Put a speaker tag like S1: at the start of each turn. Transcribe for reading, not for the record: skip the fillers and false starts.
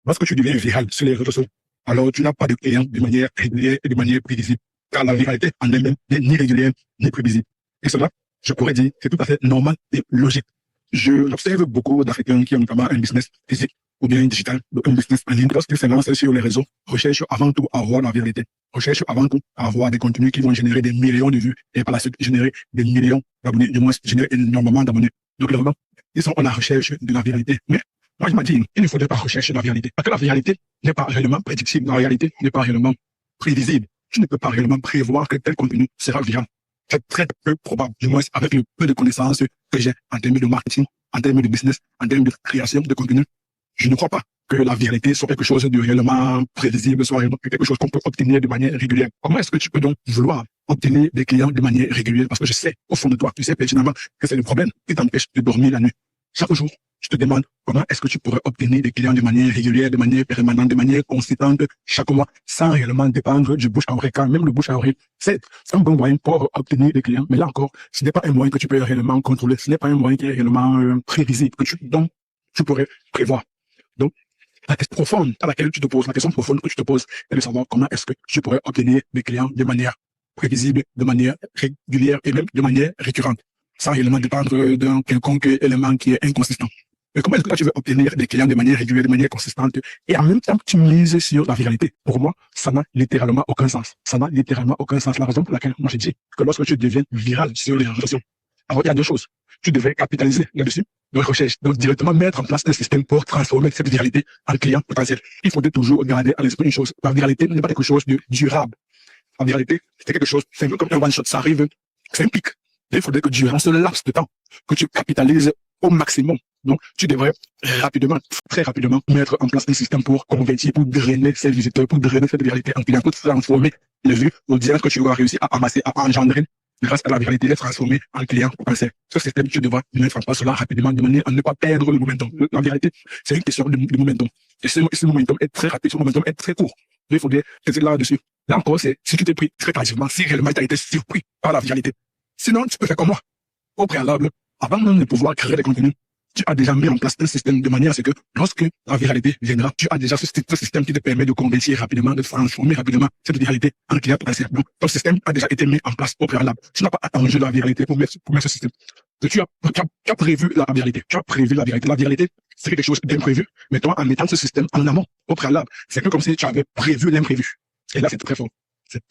S1: Lorsque tu deviens viral sur les réseaux sociaux, alors tu n'as pas de clients de manière régulière et de manière prévisible. Car la viralité en elle-même n'est ni régulière ni prévisible. Et cela, je pourrais dire, c'est tout à fait normal et logique. J'observe beaucoup d'Africains qui ont notamment un business physique ou bien digital, un business en ligne. Lorsqu'ils se lancent sur les réseaux, recherchent avant tout à avoir la vérité. Recherchent avant tout à avoir des contenus qui vont générer des millions de vues et par la suite générer des millions d'abonnés, du moins générer énormément d'abonnés. Donc, clairement, ils sont à la recherche de la vérité. Mais moi, je me dis, il ne faudrait pas rechercher la vérité. Parce que la vérité n'est pas réellement prédictible. La réalité n'est pas réellement prévisible. Tu ne peux pas réellement prévoir que tel contenu sera viral. C'est très peu probable, du moins avec le peu de connaissances que j'ai en termes de marketing, en termes de business, en termes de création de contenu. Je ne crois pas que la vérité soit quelque chose de réellement prévisible, soit réellement quelque chose qu'on peut obtenir de manière régulière. Comment est-ce que tu peux donc vouloir obtenir des clients de manière régulière? Parce que je sais, au fond de toi, tu sais pertinemment que c'est le problème qui t'empêche de dormir la nuit. Chaque jour, je te demande comment est-ce que tu pourrais obtenir des clients de manière régulière, de manière permanente, de manière consistante, chaque mois, sans réellement dépendre du bouche à oreille. Car même le bouche à oreille, c'est un bon moyen pour obtenir des clients. Mais là encore, ce n'est pas un moyen que tu peux réellement contrôler. Ce n'est pas un moyen qui est réellement prévisible, donc tu pourrais prévoir. Donc, la question profonde à laquelle tu te poses, la question profonde que tu te poses, est de savoir comment est-ce que tu pourrais obtenir des clients de manière prévisible, de manière régulière et même de manière récurrente, sans réellement dépendre d'un quelconque élément qui est inconsistant. Mais comment est-ce que tu veux obtenir des clients de manière régulière, de manière consistante, et en même temps tu mises sur la viralité? Pour moi, ça n'a littéralement aucun sens. Ça n'a littéralement aucun sens. La raison pour laquelle moi j'ai dit que lorsque tu deviens viral sur les réseaux sociaux, alors il y a deux choses. Tu devrais capitaliser là-dessus, donc recherche, donc directement mettre en place un système pour transformer cette viralité en client potentiel. Il faudrait toujours garder à l'esprit une chose. La viralité n'est pas quelque chose de durable. La viralité, c'est quelque chose, c'est un peu comme un one-shot, ça arrive, c'est un pic. Il faudrait que durant ce laps de temps, que tu capitalises au maximum. Donc, tu devrais rapidement, très rapidement, mettre en place un système pour convertir, pour drainer ces visiteurs, pour drainer cette viralité en client, pour transformer les vues, l'audience que tu auras réussi à amasser, à engendrer grâce à la viralité, les transformer en client potentiel. Ce système, tu devras mettre en place cela rapidement de manière à ne pas perdre le momentum. La vérité, c'est une question de momentum. Et ce momentum est très rapide, ce momentum est très court. Il faudrait tester là-dessus. Là encore, c'est si tu t'es pris très tardivement, si réellement tu as été surpris par la viralité. Sinon, tu peux faire comme moi. Au préalable, avant même de pouvoir créer des contenus, tu as déjà mis en place un système de manière à ce que lorsque la viralité viendra, tu as déjà ce système qui te permet de convertir rapidement, de transformer rapidement cette viralité en client potentiel. Donc, ton système a déjà été mis en place au préalable. Tu n'as pas attendu la viralité pour mettre ce système. Tu as prévu la viralité. Tu as prévu la viralité. La viralité, c'est quelque chose d'imprévu. Mais toi, en mettant ce système en amont, au préalable, c'est que comme si tu avais prévu l'imprévu. Et là, c'est très fort. C'est